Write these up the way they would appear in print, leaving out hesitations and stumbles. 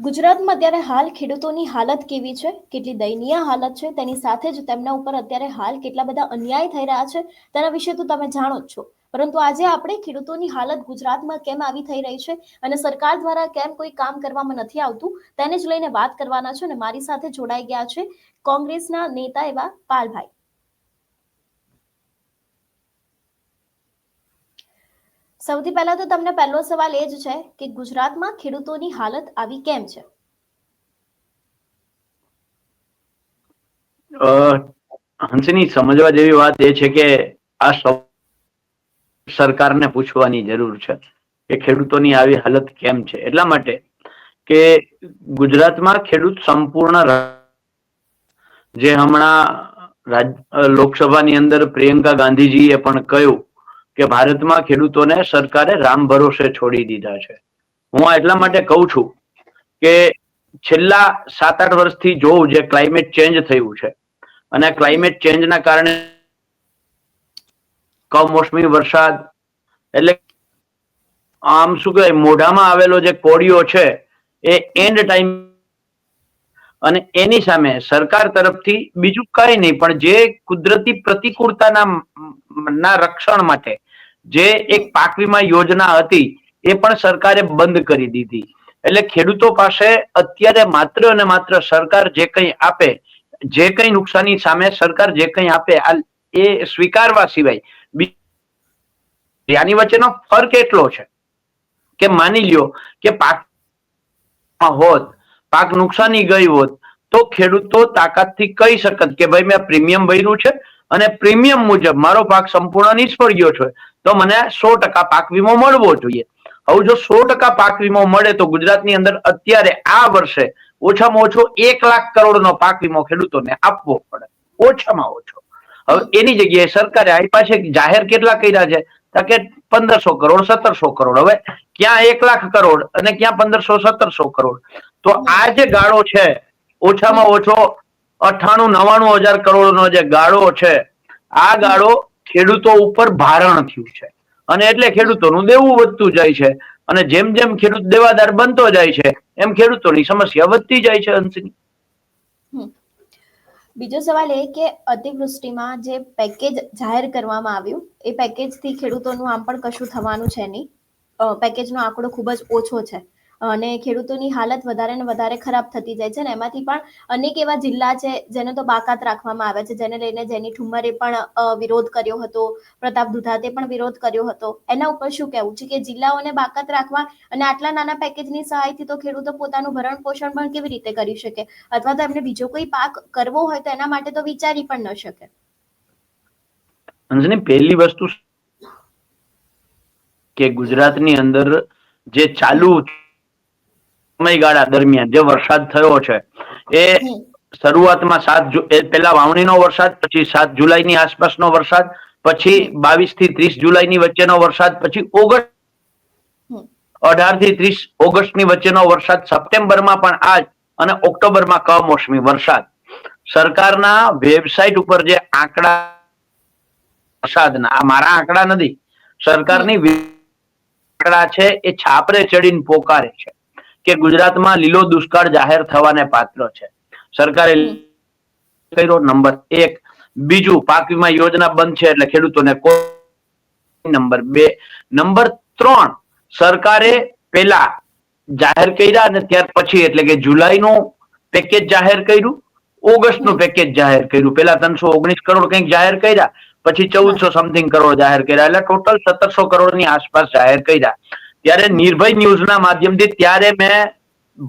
ગુજરાતમાં અત્યારે હાલ ખેડૂતોની હાલત કેવી છે, કેટલી દયનીય હાલત છે, તેની સાથે જ તેમના ઉપર અત્યારે હાલ કેટલા બધા અન્યાય થઈ રહ્યા છે તેના વિશે તો તમે જાણો જ છો. પરંતુ આજે આપણે ખેડૂતોની હાલત ગુજરાતમાં કેમ આવી થઈ રહી છે અને સરકાર દ્વારા કેમ કોઈ કામ કરવામાં નથી આવતું તેને જ લઈને વાત કરવાના છે. અને મારી સાથે જોડાઈ ગયા છે કોંગ્રેસના નેતા એવા પાલભાઈ. સૌથી પહેલા તો તમને પહેલો સવાલ એ જ છે કે ગુજરાતમાં ખેડૂતોની હાલત આવી કેમ છે? હંસની સમજવા જેવી વાત એ છે કે આ સરકારને પૂછવાની જરૂર છે કે ખેડૂતોની આવી હાલત કેમ છે. એટલા માટે કે ગુજરાતમાં ખેડૂત સંપૂર્ણ, જે હમણાં લોકસભાની અંદર પ્રિયંકા ગાંધીજીએ પણ કહ્યું કે ભારતમાં ખેડૂતોને સરકારે રામ ભરોસે છોડી દીધા છે. હું એટલા માટે કહું છું કે છેલ્લા 7-8 વર્ષથી જોઉં જે ક્લાઇમેટ ચેન્જ થયું છે અને ક્લાઇમેટ ચેન્જના કારણે કમોસમી વરસાદ, એટલે આમ શું કહેવાય, મોઢામાં આવેલો જે કોળિયો છે એ એન્ડ ટાઈમ, અને એની સામે સરકાર તરફથી બીજું કઈ નહીં પણ જે કુદરતી પ્રતિકૂળતાના રક્ષણ માટે જે એક પાક વીમા યોજના હતી એ પણ સરકારે બંધ કરી દીધી. એટલે ખેડૂતો પાસે અત્યારે માત્ર અને માત્ર સરકાર જે કંઈ આપે, જે કંઈ નુકસાની સામે સરકાર જે કંઈ આપે એ સ્વીકારવા સિવાય આની વચ્ચેનો ફરક એટલો છે કે માની લ્યો કે પાક હોત, પાક નુકસાની ગઈ હોત તો ખેડૂતો તાકાતથી કહી શકત કે ભાઈ મેં પ્રીમિયમ ભર્યું છે અને પ્રીમિયમ મુજબ મારો પાક સંપૂર્ણ નિષ્ફળ ગયો છે તો મને 100% પાક વીમો મળવો જોઈએ. હવે જો 100% પાક વીમો મળે તો ગુજરાતની અંદર અત્યારે આ વર્ષે ઓછામાં ઓછો 1 લાખ કરોડનો પાક વીમો ખેડૂતોને આપવો પડે, ઓછામાં ઓછો. હવે એની જગ્યાએ સરકારે આપ્યા છે, જાહેર કેટલા કર્યા છે કે 1500 કરોડ 1700 કરોડ. હવે ક્યાં 1 લાખ કરોડ અને ક્યાં 1500-1700 કરોડ. તો આ જે ગાળો છે ઓછામાં ઓછો 98-99 હજાર કરોડનો જે ગાળો છે, આ ગાળો ખેડૂતો ઉપર ભારણ થયું છે અને એટલે ખેડૂતોનું દેવું વધતું જાય છે અને જેમ જેમ ખેડૂત દેવાદાર બનતો જાય છે એમ ખેડૂતોની સમસ્યા વધતી જાય છે. અંશની બીજો સવાલ એ કે અતિવૃષ્ટિમાં જે પેકેજ જાહેર કરવામાં આવ્યું એ પેકેજથી ખેડૂતોનું આમ પણ કશું થવાનું છે નહીં. પેકેજનો આંકડો ખૂબ જ ઓછો છે અને ખેડૂતોની હાલત વધારે ને વધારે ખરાબ થતી જાય છે. ને એમાંથી પણ અનેક એવા જિલ્લા છે જેને તો બાકાત રાખવામાં આવ્યા છે, જેને લઈને જેની ઠુમ્મરે પણ વિરોધ કર્યો હતો, પ્રતાપ દુધાતે પણ વિરોધ કર્યો હતો. એના ઉપર શું કહેવું છે કે જિલ્લાઓને બાકાત રાખવા અને આટલા નાના પેકેજની સહાયથી તો ખેડૂતો પોતાનું ભરણ પોષણ પણ કેવી રીતે કરી શકે, અથવા તો એમને બીજો કોઈ પાક કરવો હોય તો એના માટે તો વિચારી પણ ન શકે. અંજની, પહેલી વસ્તુ કે ગુજરાતની અંદર જે ચાલુ સમયગાળા દરમિયાન જે વરસાદ થયો છે એ શરૂઆતમાં પહેલા વાવણીનો વરસાદ, પછી 7 જુલાઈની આસપાસનો વરસાદ, પછી 22 થી 30 જુલાઈની વચ્ચેનો વરસાદ, પછી 18 થી 30 ઓગસ્ટની વચ્ચેનો વરસાદ, સપ્ટેમ્બરમાં પણ આજ અને ઓક્ટોબરમાં કમોસમી વરસાદ. સરકારના વેબસાઇટ ઉપર જે આંકડા, વરસાદના, આ મારા આંકડા નથી, સરકારની આંકડા છે એ છાપરે ચડીને પોકારે છે કે ગુજરાતમાં લીલો દુષ્કાળ જાહેર થવાને પાત્ર છે. સરકારે કર્યો, નંબર 1. બીજું, પાક વીમા યોજના બંધ છે એટલે ખેડૂતોને કોઈ, નંબર 2. નંબર 3, સરકારે પેલા જાહેર કર્યા અને ત્યાર પછી એટલે કે જુલાઈનું પેકેજ જાહેર કર્યું, ઓગસ્ટનું પેકેજ જાહેર કર્યું. પેલા 319 કરોડ કંઈક જાહેર કર્યા, પછી 1400 સમથિંગ કરોડ જાહેર કર્યા, એટલે ટોટલ 1700 કરોડની આસપાસ જાહેર કર્યા. ત્યારે નિર્ભય ન્યૂઝના માધ્યમથી ત્યારે મેં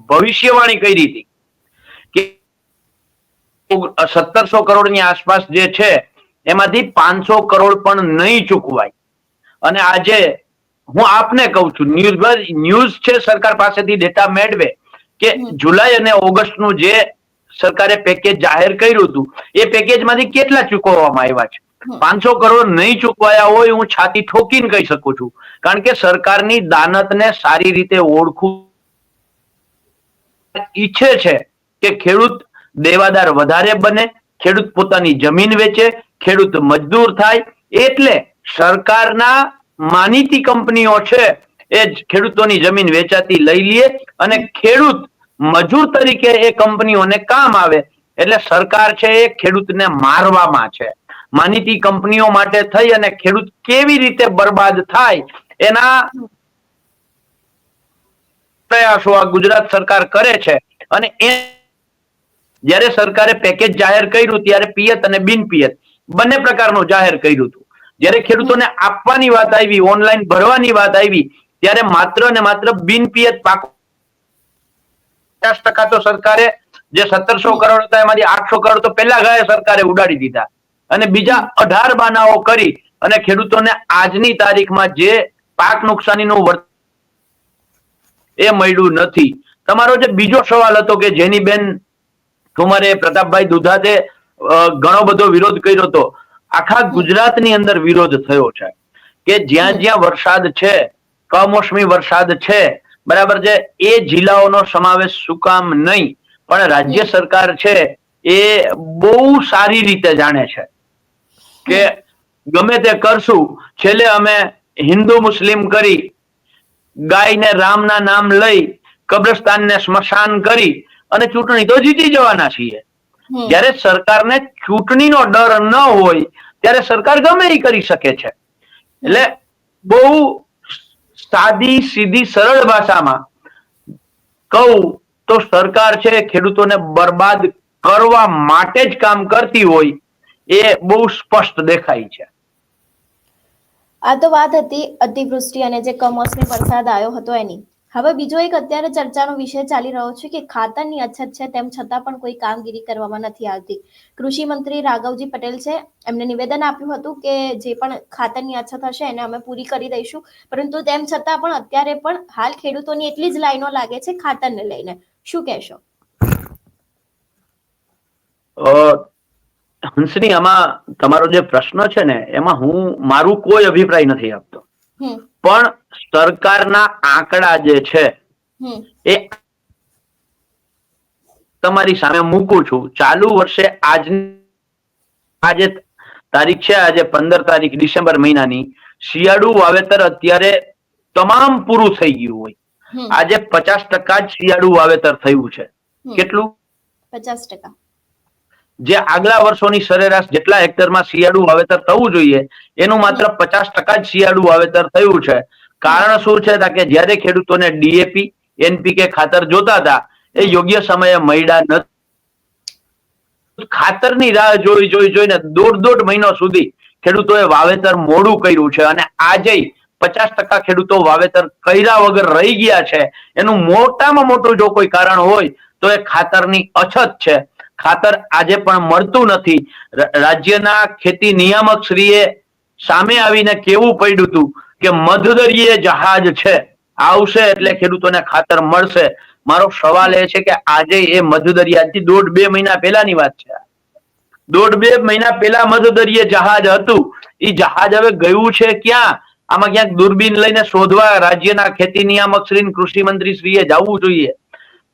ભવિષ્યવાણી કરી હતી કે 1700 કરોડની આસપાસ જે છે એમાંથી 500 કરોડ પણ નહીં ચૂકવાય. અને આજે હું આપને કહું છું, ન્યૂઝ છે સરકાર પાસેથી ડેટા મેળવે કે જુલાઈ અને ઓગસ્ટનું જે સરકારે પેકેજ જાહેર કર્યું હતું એ પેકેજમાંથી કેટલા ચૂકવવામાં આવ્યા છે. 500 કરોડ નહીં ચૂકવાયા હોય હું છાતી ઠોકીને કહી શકું છું, કારણ કે સરકારની દાનતને સારી રીતે ઓળખવું ઈચ્છે છે કે ખેડૂત દેવાદાર વધારે બને, ખેડૂત પોતાની જમીન વેચે, ખેડૂત મજદૂર થાય. એટલે સરકારના માનીતી કંપનીઓ છે એ ખેડૂતોની જમીન વેચાતી લઈ લે અને ખેડૂત મજૂર તરીકે એ કંપનીઓને કામ આવે, એટલે સરકાર છે એ ખેડૂતને મારવામાં છે. માનીતી કંપનીઓ માટે થઈ અને ખેડૂત કેવી રીતે બરબાદ થાય એના પ્રયાસો આ ગુજરાત સરકાર કરે છે. અને એ જ્યારે સરકારે પેકેજ જાહેર કર્યું ત્યારે પિયત અને બિનપિયત બંને પ્રકારનું જાહેર કર્યું હતું. જ્યારે ખેડૂતોને આપવાની વાત આવી, ઓનલાઈન ભરવાની વાત આવી, ત્યારે માત્ર ને માત્ર બિનપિયત પાક 50% તો સરકારે જે 1700 કરોડ હતા એમાંથી 800 કરોડ તો પહેલા ગાયે સરકારે ઉડાડી દીધા અને બીજા 18 બાનાઓ કરી અને ખેડૂતોને આજની તારીખમાં જે પાક નુકસાનીનું વળતર એ મળ્યું નથી. તમારો જે બીજો સવાલ હતો કે જેની બેન ઠુમરે, પ્રતાપભાઈ દુધાતે ઘણો બધો વિરોધ કર્યો હતો. આખા ગુજરાતની અંદર વિરોધ થયો છે કે જ્યાં જ્યાં વરસાદ છે, કમોસમી વરસાદ છે, બરાબર છે, એ જિલ્લાઓનો સમાવેશ શું કામ નહીં? પણ રાજ્ય સરકાર છે એ બહુ સારી રીતે જાણે છે કે ગમે તે કરશું, છેલ્લે અમે હિન્દુ મુસ્લિમ કરી, ગાયને રામના નામ લઈ, કબ્રસ્તાનને સ્મશાન કરી અને ચૂંટણી તો જીતી જવાના છીએ. જ્યારે સરકારને ચૂંટણીનો ડર ન હોય ત્યારે સરકાર ગમે એ કરી શકે છે. એટલે બહુ સાદી સીધી સરળ ભાષામાં કહું તો સરકાર છે ખેડૂતોને બરબાદ કરવા માટે જ કામ કરતી હોય એ બહુ સ્પષ્ટ દેખાય છે. આ તો વાત હતી અતિવૃષ્ટિ અને જે કમોસમી વરસાદ આવ્યો હતો એની. હવે બીજો એક અત્યારે ચર્ચાનો વિષય ચાલી રહ્યો છે કે ખાતરની અછત છે તેમ છતાં પણ કોઈ કામગીરી કરવામાં નથી આવતી. કૃષિ મંત્રી રાઘવજી પટેલ છે, એમને નિવેદન આપ્યું હતું કે જે પણ ખાતરની અછત હશે એને અમે પૂરી કરી દઈશું, પરંતુ તેમ છતાં પણ અત્યારે પણ હાલ ખેડૂતોની એટલી જ લાઈનો લાગે છે ખાતરને લઈને. શું કહેશો? હંસની, આમાં તમારો જે પ્રશ્ન છે ને એમાં હું મારું કોઈ અભિપ્રાય નથી આપતો, પણ સરકારના આંકડા જે છે એ તમારી સામે મૂકું છું. ચાલુ વર્ષે આજે તારીખ છે, આજે 15 તારીખ ડિસેમ્બર મહિનાની, શિયાળુ વાવેતર અત્યારે તમામ પૂરું થઈ ગયું હોય. આજે 50% જ શિયાળુ વાવેતર થયું છે. કેટલું? 50%. જે આગલા વર્ષોની સરેરાશ જેટલા હેક્ટરમાં શિયાળુ વાવેતર થવું જોઈએ એનું માત્ર 50% જ શિયાળુ વાવેતર થયું છે. કારણ શું છે કે જ્યારે ખેડૂતોને ડીએપી, એનપીકે ખાતર જોતા હતા એ યોગ્ય સમયે મળ્યા નથી. ખાતરની રાહ જોઈને દોઢ મહિનો સુધી ખેડૂતોએ વાવેતર મોડું કર્યું છે અને આજે 50% ખેડૂતો વાવેતર કર્યા વગર રહી ગયા છે. એનું મોટામાં મોટું જો કોઈ કારણ હોય તો એ ખાતરની અછત છે. ખાતર આજે પણ મળતું નથી. રાજ્યના ખેતી નિયામક શ્રીએ સામે આવીને કેવું પડ્યું હતું કે મધદરિયે જહાજ છે, આવશે એટલે ખેડૂતોને ખાતર મળશે. મારો સવાલ એ છે કે આજે એ મધદરિયાથી 1.5-2 મહિના પહેલાની વાત છે. 1.5-2 મહિના પહેલા મધદરિયે જહાજ હતું, એ જહાજ હવે ગયું છે ક્યાં? આમાં ક્યાંક દૂરબીન લઈને શોધવા રાજ્યના ખેતી નિયામક શ્રી, કૃષિ મંત્રી શ્રીએ જવું જોઈએ.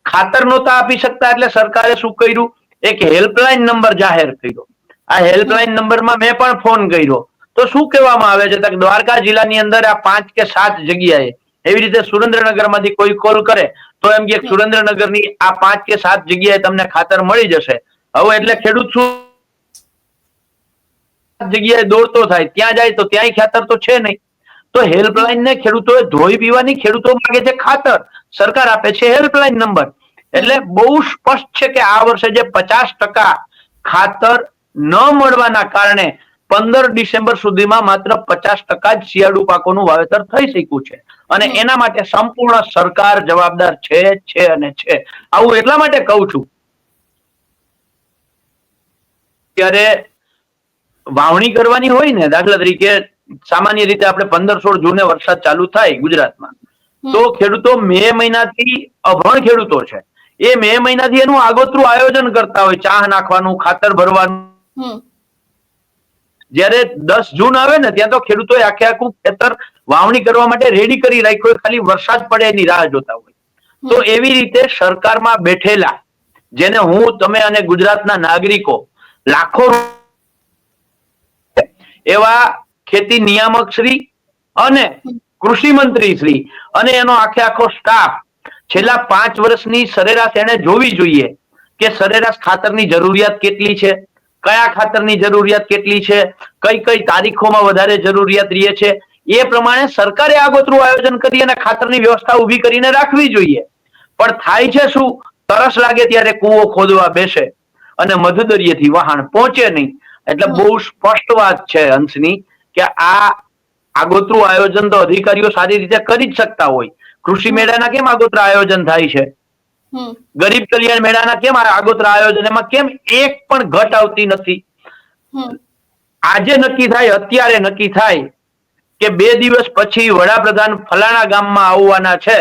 ખાતર નહોતા આપી શકતા એટલે સરકારે શું કર્યું? એક હેલ્પલાઇન નંબર જાહેર કર્યો. આ હેલ્પલાઇન નંબરમાં મેં પણ ફોન કર્યો તો શું કહેવામાં આવે છે? દ્વારકા જિલ્લાની અંદર આ 5 કે 7 જગ્યાએ, એવી રીતે સુરેન્દ્રનગરમાંથી કોઈ કોલ કરે તો એમ કે સુરેન્દ્રનગરની આ 5 કે 7 જગ્યાએ તમને ખાતર મળી જશે. હવે એટલે ખેડૂત શું જગ્યાએ દોડતો થાય, ત્યાં જાય તો ત્યાંય ખાતર તો છે નહીં. તો હેલ્પલાઇન ને ખેડૂતોએ ધોઈ પીવાની, ખેડૂતો માંગે છે ખાતર, સરકાર આપે છે હેલ્પલાઇન નંબર. એટલે બહુ સ્પષ્ટ છે કે આ વર્ષે જે 50% ખાતર ન મળવાના કારણે 15 ડિસેમ્બર સુધીમાં માત્ર 50% જ શિયાળુ પાકોનું વાવેતર થઈ શક્યું છે અને એના માટે સંપૂર્ણ સરકાર જવાબદાર છે. આવું એટલા માટે કહું છું ત્યારે વાવણી કરવાની હોય ને, દાખલા તરીકે સામાન્ય રીતે આપણે 15-16 જૂને વરસાદ ચાલુ થાય ગુજરાતમાં, તો ખેડૂતો મે મહિનાથી, અભણ ખેડૂતો છે એ મે મહિનાથી એનું આગોતરું આયોજન કરતા હોય, ચાહ નાખવાનું, ખાતર ભરવાનું. જ્યારે 10 જૂન આવે ને ત્યાં તો ખેડૂતોએ આખું ખેતર વાવણી કરવા માટે રેડી કરી રાખ્યું, ખાલી વરસાદ પડે એની રાહ જોતા હોય. તો એવી રીતે સરકારમાં બેઠેલા, જેને હું, તમે અને ગુજરાતના નાગરિકો લાખો એવા ખેતી નિયામક શ્રી અને કૃષિ મંત્રી શ્રી અને એનો આખો સ્ટાફ છેલ્લા 5 વર્ષની સરેરાશ એને જોવી જોઈએ કે સરેરાશ ખાતરની જરૂરિયાત કેટલી છે, કયા ખાતરની જરૂરિયાત કેટલી છે, કઈ કઈ તારીખોમાં વધારે જરૂરિયાત રહે છે, એ પ્રમાણે સરકારે આગોતરું આયોજન કરી અને ખાતરની વ્યવસ્થા ઊભી કરીને રાખવી જોઈએ. પણ થાય છે શું, તરસ લાગે ત્યારે કૂવો ખોદવા બેસે અને મધદરિયેથી વહાણ પહોંચે નહીં. એટલે બહુ સ્પષ્ટ વાત છે હંસની કે આ આગોતરું આયોજન તો અધિકારીઓ સારી રીતે કરી જ શકતા હોય. કૃષિ મેળાના કેમ આગોતરા આયોજન થાય છે, ગરીબ કલ્યાણ મેળાના કેમ આગોતરા આયોજન, એમાં કેમ એક પણ ઘટ આવતી નથી. આજે નક્કી થાય, અત્યારે નક્કી થાય કે 2 દિવસ પછી વડાપ્રધાન ફલાણા ગામમાં આવવાના છે,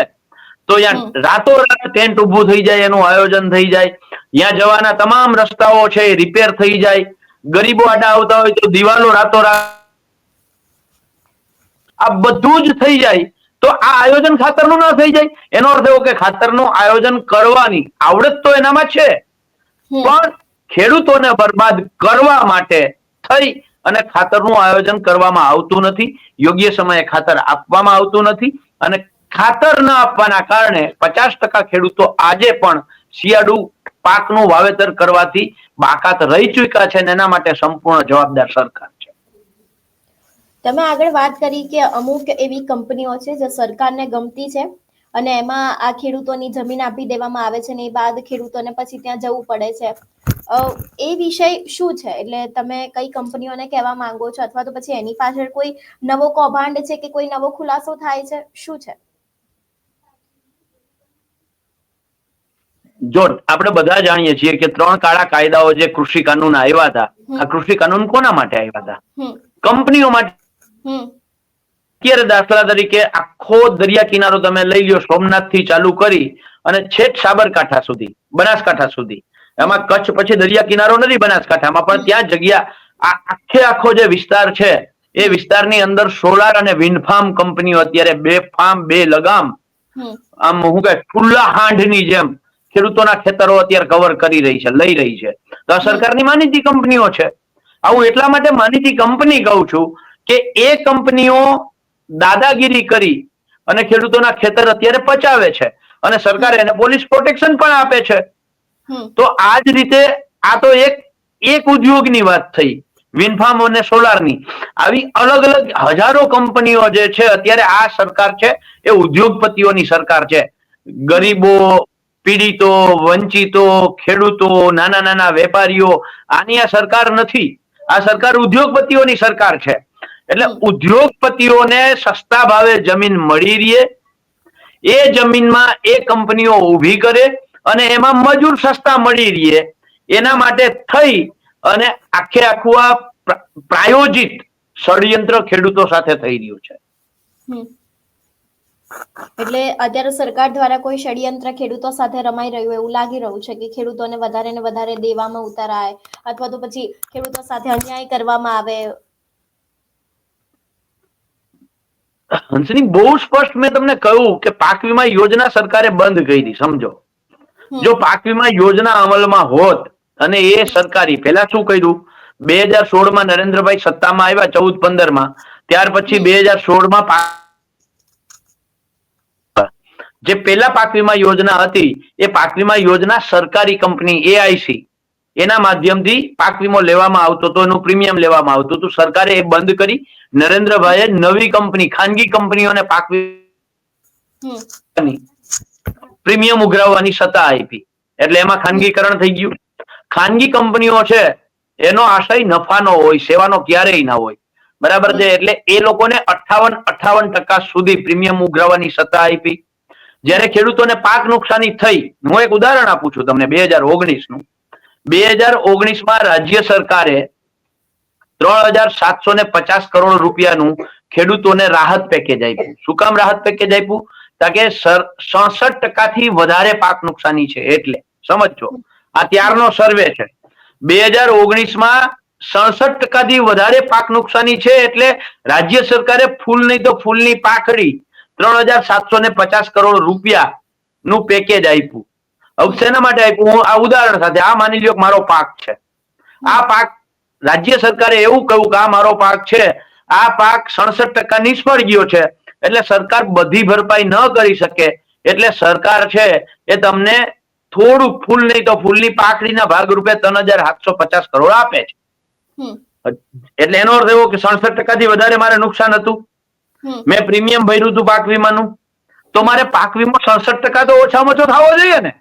તો ત્યાં રાતોરાત ટેન્ટ ઉભું થઈ જાય, એનું આયોજન થઈ જાય. ત્યાં જવાના તમામ રસ્તાઓ છે એ રિપેર થઈ જાય. ગરીબો આડા આવતા હોય તો દિવાલો રાતોરાત, આ બધું જ થઈ જાય. તો આ આયોજન ખાતરનું ના થઈ જાય. એનો અર્થ એવો કે ખાતરનું આયોજન કરવાની આવડત તો એનામાં છે, પણ ખેડૂતોને બરબાદ કરવા માટે થઈ અને ખાતરનું આયોજન કરવામાં આવતું નથી. યોગ્ય સમયે ખાતર આપવામાં આવતું નથી અને ખાતર ન આપવાના કારણે 50% ખેડૂતો આજે પણ શિયાળુ પાકનું વાવેતર કરવાથી બાકાત રહી ચૂક્યા છે અને એના માટે સંપૂર્ણ જવાબદાર સરકાર છે. તમે આગળ વાત કરી કે અમુક એવી કંપનીઓ છે જે સરકારને ગમતી છે અને એમાં આ ખેડૂતોની જમીન આપી દેવામાં આવે છે ને એ બાદ ખેડૂતોને પછી ત્યાં જવું પડે છે. એ વિષય શું છે? એટલે તમે કઈ કંપનીઓને કહેવા માંગો છો, અથવા તો પછી એની પાછળ કોઈ નવો કૌભાંડ છે કે કોઈ નવો ખુલાસો થાય છે, શું છે? જો આપણે બધા જાણીએ છીએ કે 3 કાળા કાયદાઓ જે કૃષિ કાનૂન આવ્યા હતા, આ કૃષિ કાનૂન કોના માટે આવ્યા હતા? કંપનીઓ માટે. અત્યારે દાખલા તરીકે આખો દરિયા કિનારો તમે લઈ લો, સોમનાથ થી ચાલુ કરી અને છેક સાબરકાંઠા સુધી, બનાસકાંઠા સુધી. એમાં કચ્છ પછી દરિયા કિનારો નથી બનાસકાંઠામાં, પણ ત્યાં જગ્યા આખો જે વિસ્તાર છે એ વિસ્તારની અંદર સોલાર અને વિન્ડ ફાર્મ કંપનીઓ અત્યારે 2 ફાર્મ 2 લગામ, આમ હું કે ખુલ્લા હાંડની જેમ ખેડૂતોના ખેતરો અત્યારે કવર કરી રહી છે, લઈ રહી છે. તો આ સરકારની માનીતી કંપનીઓ છે. હું એટલા માટે માનીતી કંપની કહું છું કે એ કંપનીઓ દાદાગીરી કરી અને ખેડૂતોના ખેતર અત્યારે પચાવે છે અને સરકાર એને પોલીસ પ્રોટેક્શન પણ આપે છે. તો આ જ રીતે આ તો એક ઉદ્યોગની વાત થઈ, વિન્ડ ફાર્મ અને સોલારની. આવી અલગ અલગ હજારો કંપનીઓ જે છે અત્યારે આ સરકાર છે એ ઉદ્યોગપતિઓની સરકાર છે. ગરીબો, પીડિતો, વંચિતો, ખેડૂતો, નાના નાના વેપારીઓ, આની આ સરકાર નથી. આ સરકાર ઉદ્યોગપતિઓની સરકાર છે. એટલે ઉદ્યોગપતિઓને સસ્તા ભાવે જમીન મળી રહે, એ જમીનમાં એ કંપનીઓ ઊભી કરે અને એમાં મજૂર સસ્તા મળી રહે, એના માટે થઈ અને આખું આ પ્રાયોજિત ષડયંત્ર ખેડૂતો સાથે થઈ રહ્યું છે. એટલે અત્યારે સરકાર દ્વારા કોઈ ષડયંત્ર ખેડૂતો સાથે રમાઈ રહ્યું એવું લાગી રહ્યું છે કે ખેડૂતોને વધારે ને વધારે દેવામાં ઉતરાય અથવા તો પછી ખેડૂતો સાથે અન્યાય કરવામાં આવે. હંસની, બહુ સ્પષ્ટ મેં તમને કહ્યું કે પાક વીમા યોજના સરકારે બંધ કરી. સમજો, જો પાક વીમા યોજના અમલમાં હોત અને એ સરકારી, પેલા શું કર્યું, 2016માં નરેન્દ્રભાઈ સત્તામાં આવ્યા 14-15માં, ત્યાર પછી 2016માં જે પેલા પાક વીમા યોજના હતી એ પાક વીમા યોજના સરકારી કંપની AIC એના માધ્યમથી પાક વીમો લેવામાં આવતો હતો, એનું પ્રીમિયમ લેવામાં આવતું હતું. સરકારે એ બંધ કરી. નરેન્દ્રભાઈએ નવી કંપની, ખાનગી કંપનીઓને પાક પ્રીમિયમ ઉઘરાવવાની સત્તા આપી. એટલે એમાં ખાનગીકરણ થઈ ગયું. ખાનગી કંપનીઓ છે એનો આશય નફાનો હોય, સેવાનો ક્યારેય ના હોય. બરાબર છે? એટલે એ લોકોને 58% સુધી પ્રીમિયમ ઉઘરાવવાની સત્તા આપી. જ્યારે ખેડૂતોને પાક નુકસાની થઈ, હું એક ઉદાહરણ આપું છું તમને 2019નું. 2019માં રાજ્ય સરકારે 3,750 કરોડ રૂપિયાનું ખેડૂતોને રાહત પેકેજ આપ્યું. શું કામ રાહત પેકેજ આપ્યું? કે 66% થી વધારે પાક નુકસાની છે એટલે. સમજો, આ ત્યારનો સર્વે છે. 2019માં 66% થી વધારે પાક નુકસાની છે એટલે રાજ્ય સરકારે ફૂલ નહીં તો ફૂલની પાખડી 3,750 કરોડ રૂપિયા નું પેકેજ આપ્યું. હવે શેના માટે આપ્યું? હું આ ઉદાહરણ સાથે, આ માની લ્યો કે મારો પાક છે. આ પાક રાજ્ય સરકારે એવું કહ્યું કે આ મારો પાક છે, આ પાક 66% નિષ્ફળ ગયો છે, એટલે સરકાર બધી ભરપાઈ ન કરી શકે એટલે સરકાર છે એ તમને થોડુંક ફૂલ નહીં તો ફૂલની પાકડીના ભાગરૂપે 3,750 કરોડ આપે છે. એટલે એનો અર્થ એવો કે 67% વધારે મારે નુકસાન હતું. મેં પ્રીમિયમ ભર્યું હતું પાક વીમાનું, તો મારે પાક વીમો 67% તો ઓછામાં ઓછો થવો જોઈએ ને.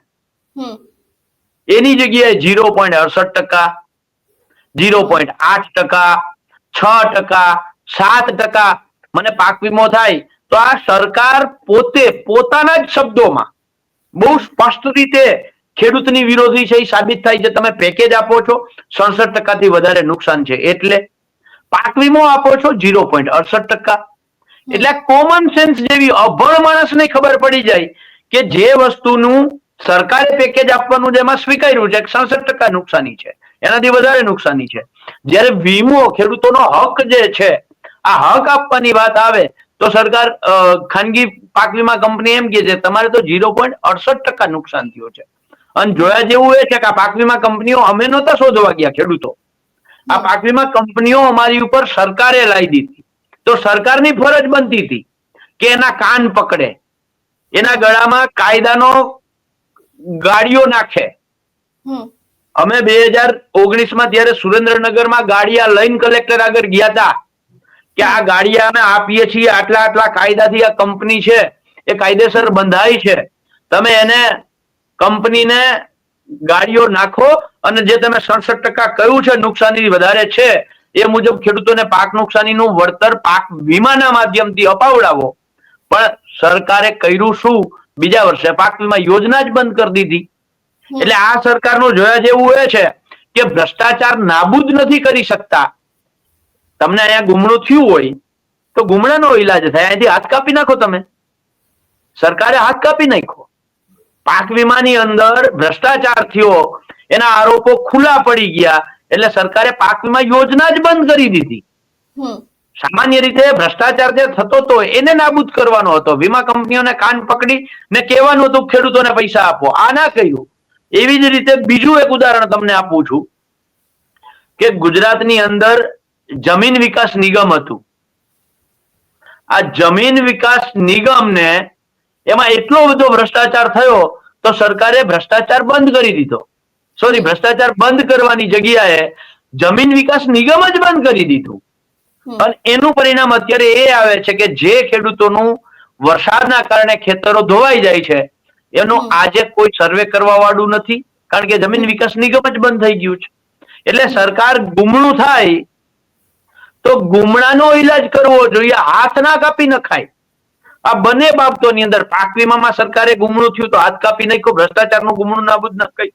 એની જગ્યાએ 0.68%, 0.8%, 6%, 7% મને પાક વીમો થાય. તો આ સરકાર પોતે પોતાના જ શબ્દોમાં બહુ સ્પષ્ટ રીતે ખેડૂતની વિરોધી છે એ સાબિત થાય છે. તમે પેકેજ આપો છો 67% થી વધારે નુકસાન છે એટલે પાક વીમો આપો છો 0.68%. એટલે કોમન સેન્સ જેવી અભણ માણસને ખબર પડી જાય કે જે વસ્તુનું સરકારે પેકેજ આપવાનું જેમાં સ્વીકાર્યું છે 67% નુકસાની છે, એનાથી વધારે નુકસાની છે. જ્યારે વીમો ખેડૂતોનો હક જે છે આ હક આપવાની વાત આવે તો સરકાર ખાનગી પાક વીમા કંપની એમ કે છે તમારે તો 0.68% નુકસાન થયું છે. અને જોયા જેવું એ છે કે આ પાક વીમા કંપનીઓ અમે નહોતા શોધવા ગયા ખેડૂતો, આ પાક વીમા કંપનીઓ અમારી ઉપર સરકારે લાવી દીધી. તો સરકારની ફરજ બનતી હતી કે એના કાન પકડે, એના ગળામાં કાયદાનો ગાડીઓ નાખે. અમે 2019માં ત્યારે સુરેન્દ્રનગરમાં ગાડિયા લઈને કલેક્ટર આગળ ગયા હતા કે આ ગાડિયા અમે આપીએ છીએ, આટલા આટલા કાયદાથી આ કંપની છે એ કાયદેસર બંધાઈ છે, તમે એને કંપનીને ગાડીઓ નાખો અને જે તમે 67% કહ્યું છે નુકસાની વધારે છે એ મુજબ ખેડૂતોને પાક નુકસાનીનું વળતર પાક વીમાના માધ્યમથી અપાવડાવો. પણ સરકારે કર્યું શું? બીજા વર્ષે પાક વીમા યોજના જ બંધ કરી દીધી. એટલે આ સરકારનું જોયા જેવું એ છે કે ભ્રષ્ટાચાર નાબૂદ નથી કરી શકતા. તમને અહીંયા ગુમણું થયું હોય તો ગુમણાનો ઈલાજ થાય, અહીંથી હાથ કાપી નાખો. તમે સરકારે હાથ કાપી નાખ્યો. પાક વીમાની અંદર ભ્રષ્ટાચાર થયો, એના આરોપો ખુલ્લા પડી ગયા એટલે સરકારે પાક વીમા યોજના જ બંધ કરી દીધી. સામાન્ય રીતે ભ્રષ્ટાચાર જે થતો હતો એને નાબૂદ કરવાનો હતો. વીમા કંપનીઓને કાન પકડી ને કહેવાનું હતું ખેડૂતોને પૈસા આપો, આ ના કહ્યું. એવી જ રીતે બીજું એક ઉદાહરણ તમને આપું છું કે ગુજરાતની અંદર જમીન વિકાસ નિગમ હતું. આ જમીન વિકાસ નિગમને એમાં એટલો બધો ભ્રષ્ટાચાર થયો તો સરકારે ભ્રષ્ટાચાર બંધ કરી દીધો. સોરી, ભ્રષ્ટાચાર બંધ કરવાની જગ્યાએ જમીન વિકાસ નિગમ જ બંધ કરી દીધું. અને એનું પરિણામ અત્યારે એ આવે છે કે જે ખેડૂતોનું વરસાદના કારણે ખેતરો ધોવાઈ જાય છે એનું આજે કોઈ સર્વે કરવા વાળું નથી, કારણ કે જમીન વિકાસ નિગમ જ બંધ થઈ ગયું છે. એટલે સરકાર ગુમણું થાય તો ગુમણાનો ઈલાજ કરવો જોઈએ, હાથ ના કાપી નખાય. આ બંને બાબતોની અંદર પાક વીમામાં સરકારે ગુમણું થયું તો હાથ કાપી નાખ્યો, ભ્રષ્ટાચારનું ગુમણું નાબૂદ ન કર્યું.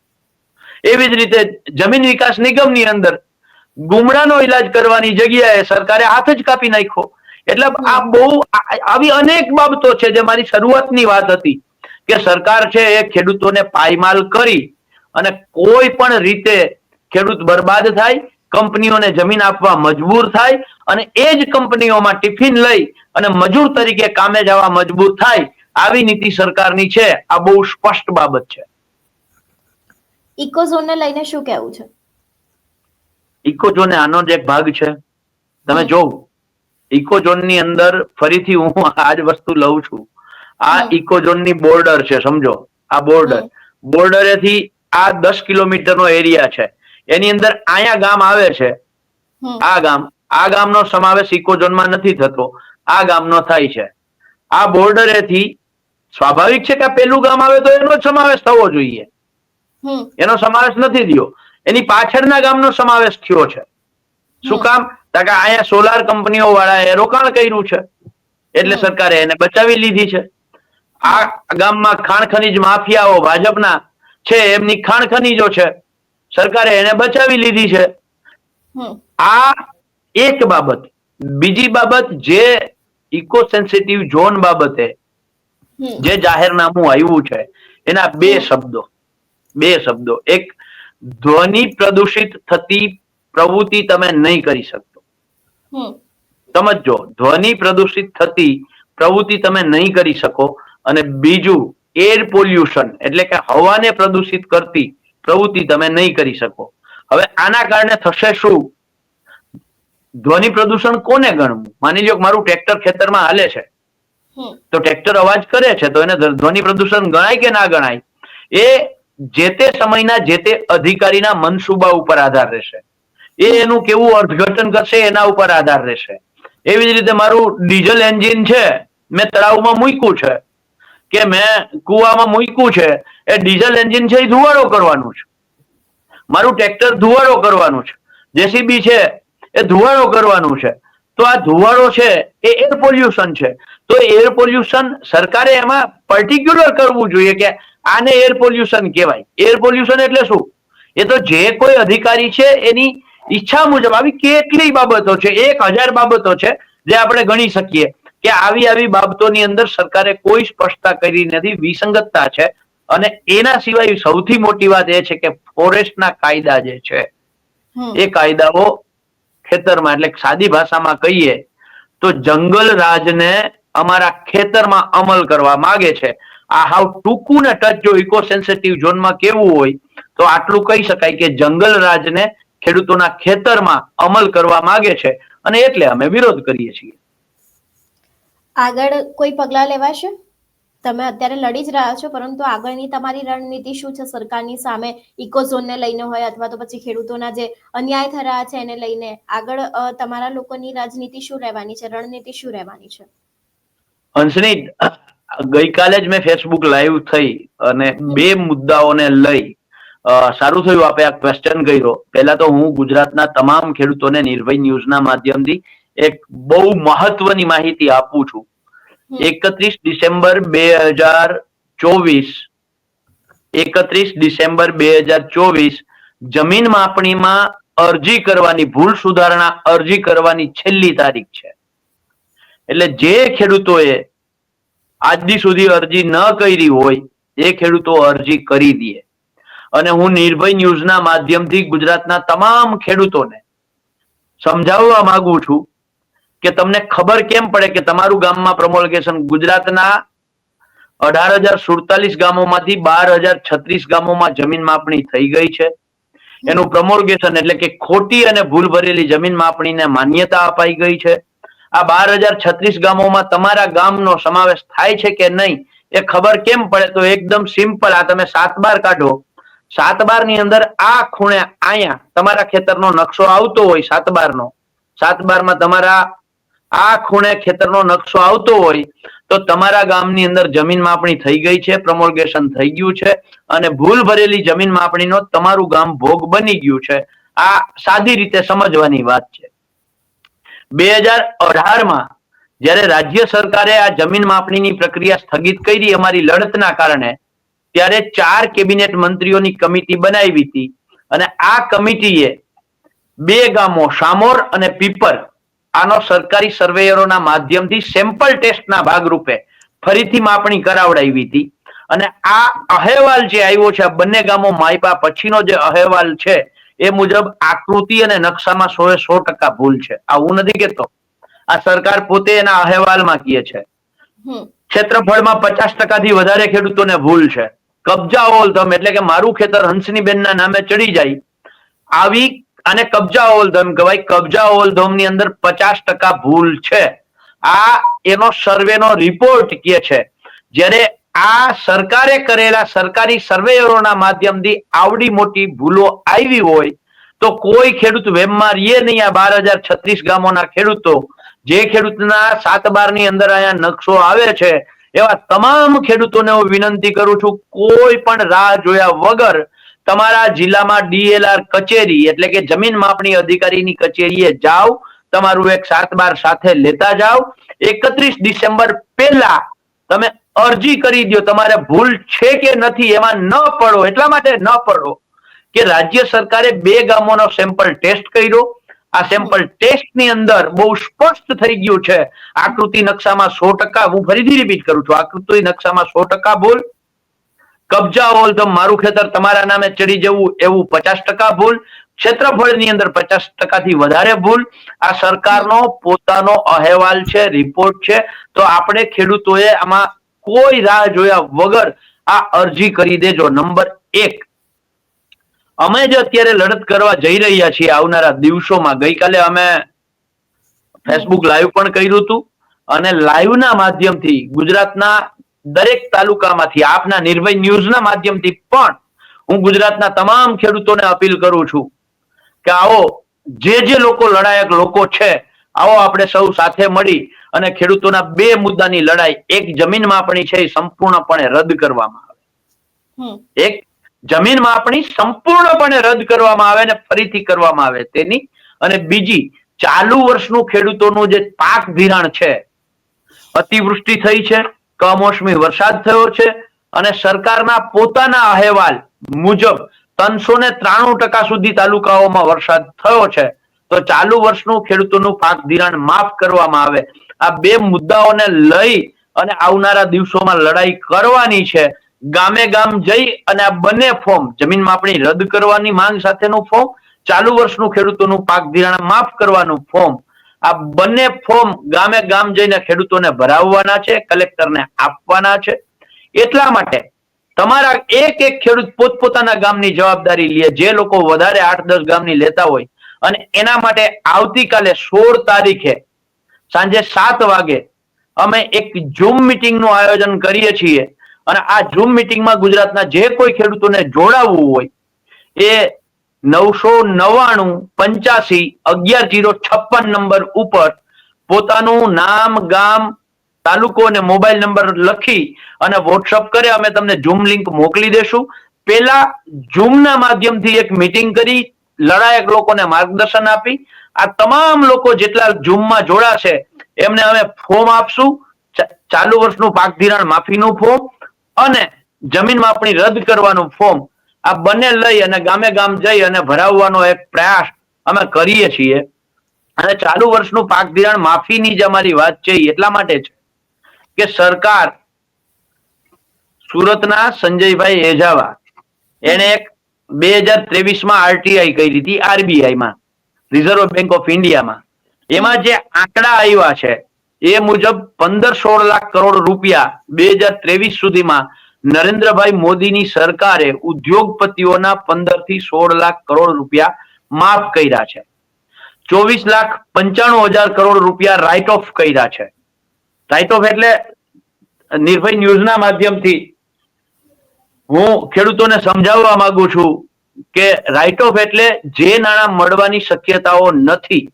એવી જ રીતે જમીન વિકાસ નિગમની અંદર ગુમડાનો ઈલાજ કરવાની જગ્યાએ સરકારે હાથ જ કાપી નાખ્યો. એટલે આ બહુ આવી અનેક બાબતો છે જે મારી શરૂઆતની વાત હતી કે સરકાર છે એ ખેડૂતોને પાયમાલ કરી અને કોઈ પણ રીતે ખેડૂત બરબાદ થાય, કંપનીઓને જમીન આપવા મજબૂર થાય અને એ જ કંપનીઓમાં ટિફિન લઈ અને મજૂર તરીકે કામે જવા મજબૂર થાય, આવી નીતિ સરકારની છે. આ બહુ સ્પષ્ટ બાબત છે. ઇકોઝોનને લઈને શું કહેવું છે? ઇકોઝોન આનો જ એક ભાગ છે. તમે જોવો ઇકોઝોનની અંદર ફરીથી હું આ જ વસ્તુ લઉં છું. આ ઇકોઝોનની બોર્ડર છે, સમજો. આ બોર્ડરેથી આ 10 કિલોમીટરનો એરિયા છે. એની અંદર આયા ગામ આવે છે. આ ગામનો સમાવેશ ઇકોઝોનમાં નથી થતો, આ ગામનો થાય છે. આ બોર્ડરેથી સ્વાભાવિક છે કે આ પેલું ગામ આવે તો એનો જ સમાવેશ થવો જોઈએ, એનો સમાવેશ નથી થયો. એની પાછળના ગામનો સમાવેશ થયો છે. શું કામ? કે અહીંયા સોલાર કંપનીઓ વાળાએ રોકાણ કર્યું છે એટલે સરકારે એને બચાવી લીધી છે. આ ગામમાં ખાણ ખનીજ માફિયાઓ ભાજપના છે, એમની ખાણ ખનીજો છે, સરકારે એને બચાવી લીધી છે. આ એક બાબત. બીજી બાબત, જે ઇકો સેન્સિટિવ ઝોન બાબતે જે જાહેરનામું આવ્યું છે એના બે શબ્દો. એક, ધ્વનિ પ્રદૂષિત થતી પ્રવૃત્તિ તમે નહીં કરી શકતો. સમજો, ધ્વનિ પ્રદૂષિત થતી પ્રવૃત્તિ તમે નહીં કરી શકો. અને બીજું, એર પોલ્યુશન એટલે કે હવાને પ્રદૂષિત કરતી પ્રવૃત્તિ તમે નહીં કરી શકો. હવે આના કારણે થશે શું? ધ્વનિ પ્રદૂષણ કોને ગણવું? માની લો કે મારું ટ્રેક્ટર ખેતરમાં હાલે છે, હમ. તો ટ્રેક્ટર અવાજ કરે છે તો એને ધ્વનિ પ્રદૂષણ ગણાય કે ના ગણાય? એ જે તે સમયના જે તે અધિકારીના મનસુબા ઉપર આધાર રહેશે. એ હમ. એનું કેવું અર્થઘટન કરશે એના ઉપર આધાર રહેશે. એવી જ રીતે મારું ડીઝલ એન્જિન છે, મેં તળાવમાં મૂક્યું છે કે મેં કુવામાં મૂક્યું છે, એ ડીઝલ એન્જિન છે એ ધુવાડો કરવાનું છે. મારું ટ્રેક્ટર ધુવાડો કરવાનું છે, જેસીબી છે એ ધુવાડો કરવાનું છે. તો આ ધુવાડો છે એ એર પોલ્યુશન છે. તો એર પોલ્યુશન સરકારે એમાં પર્ટિક્યુલર કરવું જોઈએ કે આને એર પોલ્યુશન કહેવાય. એર પોલ્યુશન એટલે શું? એ તો જે કોઈ અધિકારી છે એની ઈચ્છા મુજબ આવી કેટલી બાબતો છે, 1000 બાબતો છે જે આપણે ગણી શકીએ કે આવી આવી બાબતોની અંદર સરકારે કોઈ સ્પષ્ટતા કરી નથી, વિસંગતતા છે. અને એના સિવાય સૌથી મોટી વાત એ છે કે ફોરેસ્ટના કાયદા જે છે એ કાયદાઓ ખેતરમાં, એટલે સાદી ભાષામાં કહીએ તો જંગલ રાજને અમારા ખેતરમાં અમલ કરવા માંગે છે. આ હાવ ટૂંકું ને ટચ જો ઇકો સેન્સિટિવ ઝોનમાં કેવું હોય તો આટલું કહી શકાય કે જંગલ રાજને ખેડૂતોના ખેતરમાં અમલ કરવા માંગે છે અને એટલે અમે વિરોધ કરીએ છીએ. આગળ કોઈ પગલાં લેવાશે? તમે અત્યારે લડી જ રહ્યા છો, પરંતુ આગળની તમારી રણનીતિ શું છે સરકારની સામે? ઇકોઝોનને લઈને હોય અથવા તો પછી ખેડૂતોના જે અન્યાય થઈ રહ્યા છે એને લઈને આગળ તમારા લોકોની રાજનીતિ શું રહેવાની છે, રણનીતિ શું રહેવાની છે? હંસની, ગઈકાલે જ મેં ફેસબુક લાઈવ થઈ અને 2 મુદ્દાઓને લઈ સારું થયું આપે આ ક્વેશ્ચન કર્યો. પહેલા તો હું ગુજરાતના તમામ ખેડૂતોને નિર્ભય ન્યૂઝના માધ્યમથી એક બહુ મહત્વની માહિતી આપું છું. 31 ડિસેમ્બર 2024 31 ડિસેમ્બર 2024 જમીન માપણીમાં અરજી કરવાની, ભૂલ સુધારણા અરજી કરવાની છેલ્લી તારીખ છે. એટલે જે ખેડૂતોએ આજ સુધી અરજી ન કરી હોય એ ખેડૂતો અરજી કરી દે. અને હું નિર્ભય ન્યૂઝના માધ્યમથી ગુજરાતના તમામ ખેડૂતોને સમજાવવા માંગુ છું કે તમને ખબર કેમ પડે કે તમારું ગામમાં પ્રમોલગેશન ગુજરાતના 18,047 ગામોમાંથી 12,036 ગામોમાં જમીન માપણી થઈ ગઈ છે. એનું પ્રમોલગેશન એટલે કે ખોટી અને ભૂલ ભરેલી જમીન માપણીને માન્યતા અપાઈ ગઈ છે. આ 12,036 ગામોમાં તમારા ગામનો સમાવેશ થાય છે કે નહીં એ ખબર કેમ પડે? તો એકદમ સિમ્પલ, આ તમે 7 બાર કાઢો. 7 બાર ની અંદર આ ખૂણે અહીંયા તમારા ખેતરનો નકશો આવતો હોય, 7 બારનો, 7 બારમાં તમારા આ ખૂણે ખેતરનો નકશો આવતો હોય તો તમારા ગામની અંદર જમીન માપણી થઈ ગઈ છે, પ્રમોલગેશન થઈ ગયું છે અને ભૂલ ભરેલી જમીન માપણીનો તમારું ગામ ભોગ બની ગયું છે. આ સાદી રીતે સમજવાની વાત છે. 2018માં જ્યારે રાજ્ય સરકારે આ જમીન માપણીની પ્રક્રિયા સ્થગિત કરી અમારી લડતના કારણે, ત્યારે 4 કેબિનેટ મંત્રીઓની કમિટી બનાવી હતી અને આ કમિટીએ 2 ગામો શામોર અને પીપર આનો સરકારી સર્વેયરોના માધ્યમથી સેમ્પલ ટેસ્ટના ભાગરૂપે ફરીથી માપણી કરાવડાવી હતી. અને આ અહેવાલ જે આવ્યો છે, આ બંને ગામો માપ્યા પછીનો જે અહેવાલ છે એ મુજબ આકૃતિ અને નકશામાં 100% ભૂલ છે. આ હું નથી કહેતો, આ સરકાર પોતે એના અહેવાલમાં કહે છે. ક્ષેત્રફળમાં 50%થી વધારે ખેડૂતોને ભૂલ છે. કબજા ઓલધમ એટલે કે મારું ખેતર હંસનીબેનના નામે ચડી જાય, આવી આને કબજા ઓલધમ કહેવાય. કબજા ઓલધમ ની અંદર 50% ભૂલ છે. આ એનો સર્વેનો રિપોર્ટ કહે છે. જ્યારે આ સરકારે કરેલા સરકારી સર્વેયરોના માધ્યમથી આવડી મોટી ભૂલો આવી હોય તો કોઈ ખેડૂત વેમમાં રહીએ નહીં. આ 12,036 ગામોના ખેડૂતો, જે ખેડૂતના 7 બાર ની અંદર અહીંયા નકશો આવે છે, એવા તમામ ખેડૂતોને હું વિનંતી કરું છું, કોઈ પણ રાહ જોયા વગર તમારા જિલ્લામાં DLR કચેરી એટલે કે જમીન માપણી અધિકારીની કચેરીએ જાઓ, તમારું એક 7 બાર સાથે લેતા જાઓ. 31 ડિસેમ્બર પહેલા તમે અરજી કરી દો. તમારે ભૂલ છે કે નથી એમાં ન પડો, એટલા માટે ન પડો કે રાજ્ય સરકારે 2 ગામોનો સેમ્પલ ટેસ્ટ કર્યો. આ સેમ્પલ ટેસ્ટ ની અંદર બહુ સ્પષ્ટ થઈ ગયું છે, આકૃતિ નકશામાં 100%, હું ફરીથી રિપીટ કરું છું, આકૃતિ નકશામાં 100% ભૂલ. કબજા ઓલધમ મારું ખેતર તમારા નામે ચડી જવું એવું 50% ભૂલ. ક્ષેત્રફળની અંદર 50%થી વધારે ભૂલ. આ સરકારનો પોતાનો અહેવાલ છે, રિપોર્ટ છે. તો આપણે ખેડૂતોએ આમાં કોઈ રાહ જોયા વગર આ અરજી કરી દેજો. નંબર 1, અમે જે અત્યારે લડત કરવા જઈ રહ્યા છીએ આવનારા દિવસોમાં, ગઈકાલે અમે ફેસબુક લાઈવ પણ કર્યું હતું અને લાઈવના માધ્યમથી ગુજરાતના દરેક તાલુકામાંથી આપના નિર્ભય ન્યૂઝના માધ્યમથી પણ હું ગુજરાતના તમામ ખેડૂતોને અપીલ કરું છું કે આવો જે લોકો લડાયક લોકો છે, આવો આપણે સૌ સાથે મળી અને ખેડૂતોના બે મુદ્દાની લડાઈ, એક જમીન માપણી છે એ સંપૂર્ણપણે રદ કરવામાં આવે, એક જમીન માપણી સંપૂર્ણપણે રદ કરવામાં આવે અને ફરીથી કરવામાં આવે તેની, અને બીજી ચાલુ વર્ષનું ખેડૂતોનું જે પાક ધિરાણ છે, અતિવૃષ્ટિ થઈ છે, કમોસમી વરસાદ થયો છે અને સરકારના પોતાના અહેવાલ મુજબ 393% સુધી તાલુકાઓમાં વરસાદ થયો છે, તો ચાલુ વર્ષનું ખેડૂતોનું પાક ધિરાણ માફ કરવામાં આવે. આ બે મુદ્દાઓને લઈ અને આવનારા દિવસોમાં લડાઈ કરવાની છે. ગામે ગામ જઈ અને આ બંને ફોર્મ, જમીન માપણી રદ કરવાની માંગ સાથેનું ફોર્મ, ચાલુ વર્ષનું ખેડૂતોનું પાક ધિરાણ માફ કરવાનું ફોર્મ, આ બંને ફોર્મ ગામે ગામ જઈને ખેડૂતોને ભરાવવાના છે, કલેક્ટરને આપવાના છે. એટલા માટે તમારા એક ખેડૂત પોતપોતાના ગામની જવાબદારી લે, જે લોકો વધારે 8-10 ગામની લેતા હોય, અને એના માટે આવતીકાલે 16 તારીખે સાંજે 7 વાગે અમે એક ઝૂમ મિટિંગનું આયોજન કરીએ છીએ અને આ ઝૂમ મિટિંગમાં ગુજરાતના જે કોઈ ખેડૂતોને જોડાવવું હોય એ 999-85-11-056 નંબર ઉપર પોતાનું નામ, ગામ, તાલુકો અને મોબાઈલ નંબર લખી અને વોટ્સઅપ કરે. અમે તમને ઝૂમ લિંક મોકલી દેશું. પેલા ઝૂમના માધ્યમથી એક મિટિંગ કરી લડાયક લોકોને માર્ગદર્શન આપી આ તમામ લોકો જેટલા ઝૂમમાં જોડાશે એમને અમે ફોર્મ આપશું, ચાલુ વર્ષનું પાક ધિરાણ માફીનું ફોર્મ અને જમીન માપણી રદ કરવાનું ફોર્મ. આ બંને લઈ અને ગામે ગામ જઈ અને ભરાવવાનો એક પ્રયાસ અમે કરીએ છીએ. અને ચાલુ વર્ષનું પાક ધિરાણ માફીની જે અમારી વાત છે એટલા માટે છે કે સરકાર, સુરતના સંજયભાઈ એજાવા, એને એક 2023માં આરટીઆઈ કરી હતી આરબીઆઈમાં, રિઝર્વ બેંક ઓફ ઇન્ડિયામાં. એમાં જે આંકડા આવ્યા છે એ મુજબ 15-16 લાખ કરોડ રૂપિયા 2023 સુધીમાં નરેન્દ્રભાઈ મોદીની સરકારે ઉદ્યોગપતિઓના 15-16 લાખ કરોડ રૂપિયા માફ કર્યા છે. 24,95,000 કરોડ રૂપિયા રાઇટ ઓફ કર્યા છે. રાઇટ ઓફ એટલે નિર્ભય ન્યૂઝના માધ્યમથી હું ખેડૂતોને સમજાવવા માંગુ છું કે રાઇટ ઓફ એટલે જે નાણાં મળવાની શક્યતાઓ નથી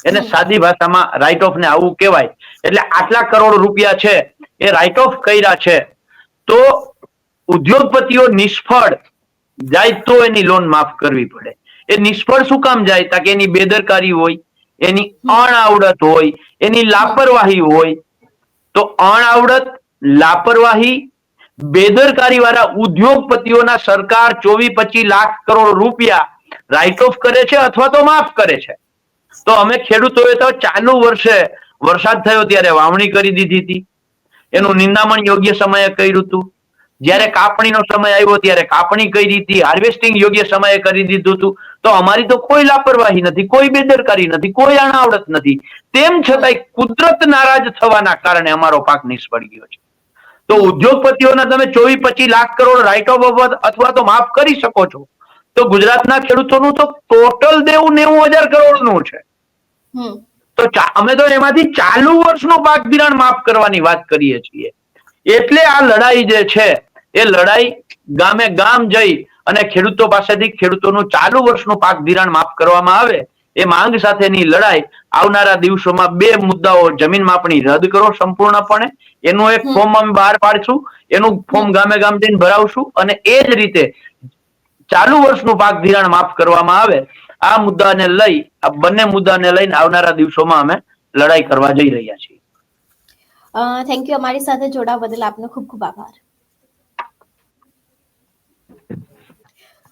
એને સાદી ભાષામાં રાઇટ ઓફ ને આવું કહેવાય. એટલે આટલા કરોડ રૂપિયા છે એ રાઇટ ઓફ કર્યા છે, તો ઉદ્યોગપતિઓ નિષ્ફળ જાય તો એની લોન માફ કરવી પડે. એ નિષ્ફળ શું કામ જાય? તાકે એની બેદરકારી હોય, એની અણઆવડત હોય, એની લાપરવાહી હોય. તો અણઆવડત, લાપરવાહી, બેદરકારી વાળા ઉદ્યોગપતિઓના સરકાર 24-25 લાખ કરોડ રૂપિયા રાઇટ ઓફ કરે છે અથવા તો માફ કરે છે. તો અમે ખેડૂતોએ તો ચાલુ વર્ષે વરસાદ થયો ત્યારે વાવણી કરી દીધી હતી, એનું નિંદામણ યોગ્ય સમયે કર્યું હતું. જ્યારે કાપણીનો સમય આવ્યો ત્યારે કાપણી કરી હતી, હાર્વેસ્ટિંગ યોગ્ય સમયે કરી દીધું હતું. તો અમારી તો કોઈ લાપરવાહી નથી, કોઈ બેદરકારી નથી, કોઈ અણાવડત નથી. તેમ છતાંય કુદરત નારાજ થવાના કારણે અમારો પાક નિષ્ફળ ગયો છે. તો ઉદ્યોગપતિઓના તમે 24-25 લાખ કરોડ રાઇટ ઓફ અથવા તો માફ કરી શકો છો, તો ગુજરાતના ખેડૂતોનું તો ટોટલ દેવું 90,000 કરોડનું છે. તો અમે તો એમાંથી ચાલુ વર્ષનું પાક ધિરાણ માફ કરવાની વાત કરીએ છીએ. એટલે આ લડાઈ જે છે એ લડાઈ ગામે ગામ જઈ અને ખેડૂતો પાસેથી ખેડૂતોનું ચાલુ વર્ષનું પાક ધિરાણ માફ કરવામાં આવે એ માંગ સાથેની લડાઈ આવનારા દિવસોમાં બે મુદ્દાઓ, જમીન માપણી રદ કરો સંપૂર્ણપણે, એનું એક ફોર્મ અમે બહાર પાડશું, એનું ફોર્મ ગામે ગામ જઈને ભરાવશું, અને એ જ રીતે ચાલુ વર્ષનું પાક ધિરાણ માફ કરવામાં આવે. આ મુદ્દાને લઈ, આ બંને મુદ્દાને લઈને આવનારા દિવસોમાં અમે લડાઈ કરવા જઈ રહ્યા છીએ. Thank you. અમારી સાથે જોડાવા બદલ આપનો ખૂબ ખૂબ આભાર.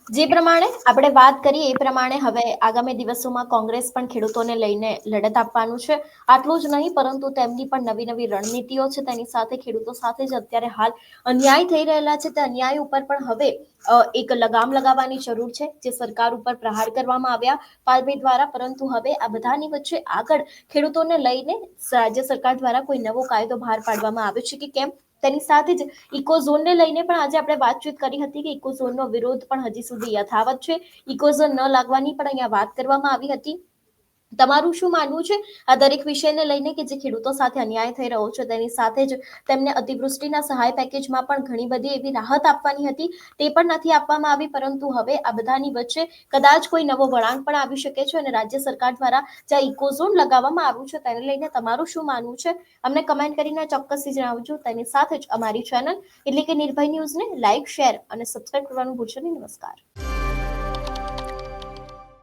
જે પ્રમાણે આપણે વાત કરી એ પ્રમાણે હવે આગામી દિવસોમાં કોંગ્રેસ પણ ખેડૂતોને લઈને લડત આપવાનું છે. આટલું જ નહીં પરંતુ તેમની પણ નવી નવી રણનીતિઓ છે. તેની સાથે ખેડૂતો સાથે જ અત્યારે હાલ અન્યાય થઈ રહેલા છે તે અન્યાય ઉપર પણ હવે એક લગામ લગાવવાની જરૂર છે, જે સરકાર ઉપર પ્રહાર કરવામાં આવ્યા પાલભાઈ દ્વારા. પરંતુ હવે આ બધાની વચ્ચે આગળ ખેડૂતોને લઈને રાજ્ય સરકાર દ્વારા કોઈ નવો કાયદો બહાર પાડવામાં આવ્યો છે કે કેમ, તેની સાથે જ ઇકોઝોનને લઈને પણ આજે આપણે વાતચીત કરી હતી કે ઇકોઝોનનો વિરોધ પણ હજી સુધી યથાવત છે. ઇકોઝોન ન લાગવાની પણ અહીંયા વાત કરવામાં આવી હતી. તમારું શું માનવું છે આ દરેક વિષયને લઈને કે જે ખેડૂતો સાથે અન્યાય થઈ રહ્યો છે તેની સાથે જ તેમને અતિવૃષ્ટિના સહાય પેકેજમાં પણ ઘણી બધી એવી રાહત આપવાની હતી તે પણ નથી આપવામાં આવી, પરંતુ હવે આ બધાની વચ્ચે કદાચ કોઈ નવો વળાંક પણ આવી શકે છે અને રાજ્ય સરકાર દ્વારા જે ઇકોઝોન લગાવવામાં આવ્યું છે તેને લઈને તમારું શું માનવું છે અમને કમેન્ટ કરીને ચોક્કસથી જણાવજો. તેની સાથે જ અમારી ચેનલ એટલે કે નિર્ભય ન્યૂઝને લાઇક, શેર અને સબસ્ક્રાઇબ કરવાનું ભૂલશો નહીં. નમસ્કાર.